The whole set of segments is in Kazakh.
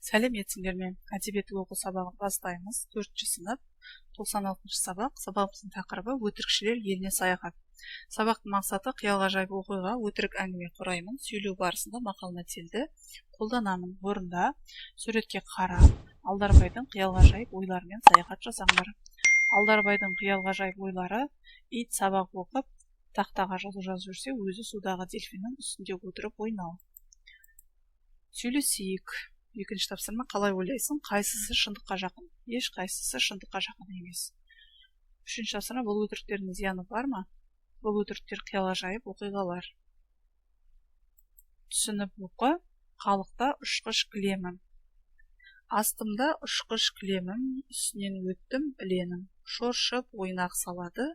Сәлеметсіңдермен, әдебиеттік оқу сабағын бастаймыз. 4-ші сынып, 96-шы сабақ. Сабағымыздың тақырыбы өтірікшілер еліне саяхат. Сабақтың мақсаты қиял-ғажайып оқиға, өтірік әңгіме құраймын. Сөйлеу барысында мақал-мәтелді қолданамын. Орында суретке қарап, Алдарбайдың қиял-ғажайып ойларымен саяхат жасаңдар. Алдарбайдың қиял-ғажайып ойлары: ит сабақ оқып, тақтаға жазу жазып жүрсе, өзі судағы дельфиннің үстінде отырып ойнау. Сөйлесейік. Екінші тапсырма: қалай ойлайсың, қайсысы шындыққа жақын? Еш қайсысы шындыққа жақын емес. Үшінші тапсырма: бұл өтіріктердің зияны бар ма? Бұл өтіріктер қиял-ғажайып оқиғалар. Түсініп оқы. Қалықта ұшқыш кілемім. Астымда ұшқыш кілемім, үстінен өттім іленің. Шоршып ойнақ салады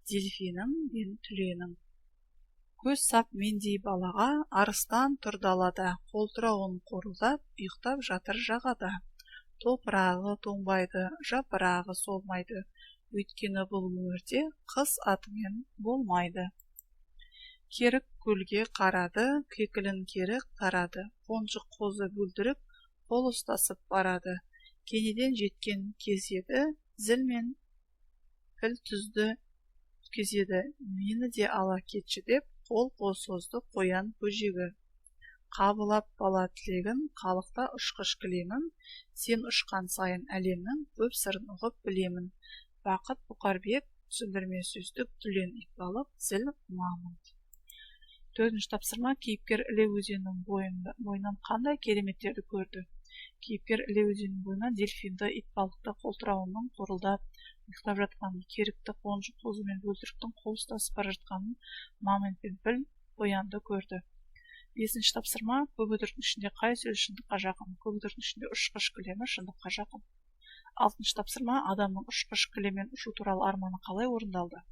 дельфинім мен түленің. Көз сап мендей балаға, арыстан тұр далада, қолтырауын қорылдап, ұйықтап жатыр жағада. Топырағы тоңбайды, жапырағы солмайды, өйткені бұл өмірде қыз атымен болмайды. Керік көлге қарады, кекілін керік тарады, қонжық қозы бөлдіріп, қол ұстасып барады. Кенеден жеткен кез еді, зіл мен піл түзді кезеді, мені де ала кетші деп, қол созды қоян көжегі. Қабылап бала тілегін, қалықта ұшқыш кілемім, сен ұшқан сайын әлемнің көп сырын ұғып білемін. Бақыт Бұқарбек, түсіндірме сөздік, түлен Иқбалов, зіл Мамыт. Төртінші тапсырма: кейіпкер Іле өзенінің бойынан қандай кереметтерді көрді? Кейіпкер Іле өзенінің бойынан дельфинді, итбалықты, қолтырауының қорылдап ұйықтап жатқанын, керікті, қонжық қозы мен бөлтіріктің қол ұстасып бара жатқанын, мамыт пен піл қоянды көрді. Бесінші тапсырма: көп өтіріктің ішінде қай сөз шындыққа жақын? Көп өтіріктің ішінде ұшқыш кілемі шындыққа жақын. Алтыншы тапсырма: адамның ұшқыш кілеммен ұшу туралы арманы қалай орындалды?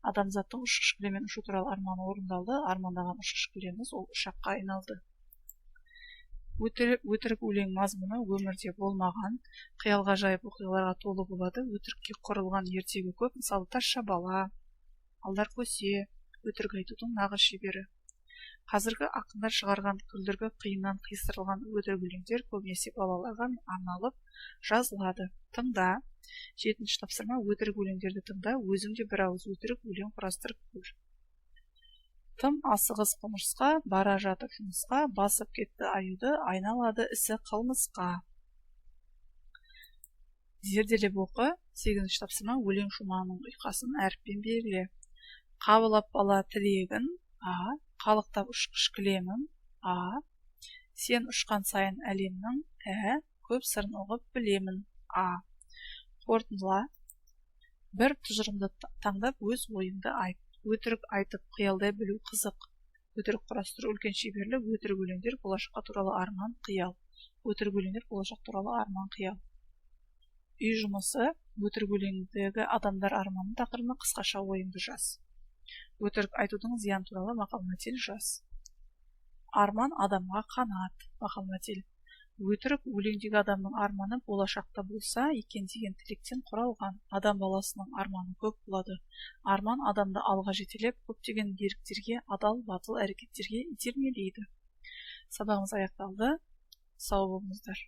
Адамзаттың ұшқыш кілеммен ұшу туралы арманы орындалды. Армандаған ұшқыш кілеміміз ол ұшаққа айналды. Өтірік өлең мазмұны өмірде болмаған қиял-ғажайып оқиғаларға толы болады. Өтірікке құрылған ертегі көп. Мысалы, тазша бала, алдар көсе, өтірік айтудың нағыз шебері. Қазіргі ақындар шығарған күлдіргі қиыннан қиыстырылған өтірік өлеңдер көбінесе балаларға арналып жазылады. Тыңда. Жетінші тапсырма: өтірік өлеңдерді тыңда, өзің де бір ауыз өтірік өлең құрастырып көр. Тым асығыс құмырсқа, бара жатып жұмысқа, басып кетті аюды, айналады ісі қылмысқа. Зерделеп оқы. Сегізінші тапсырма: өлең шумағының ұйқасын әріппен белгіле. Қабылап бала тілегін, а. Қалықтап ұшқыш кілемім, а. Сен ұшқан сайын әлемнің, ә. Көп сырын ұғып білемін, а. Қорытындыла. Бір тұжырымды таңдап өз ойыңды айт. Өтірік айтып қиялдай білу қызық. Өтірік құрастыру үлкен шеберлік. Өтірік өлеңдер болашаққа туралы арман, қиял. Өтірік өлеңдер болашақ туралы арман, қиял. Үй жұмысы: өтірік өлеңдегі адамдар арманы тақырыбына қысқаша ойыңды жаз. Өтірік айтудың зиян туралы мақал-мәтел жаз. Арман адамға қанат. Мақал-мәтел: өтірік өлеңдегі адамның арманы болашақта болса екен деген тілектен құралған. Адам баласының арманы көп болады. Арман адамды алға жетелеп, көптеген еріктерге, адал, батыл әрекеттерге итермелейді. Сабағымыз аяқталды. Сау болыңыздар.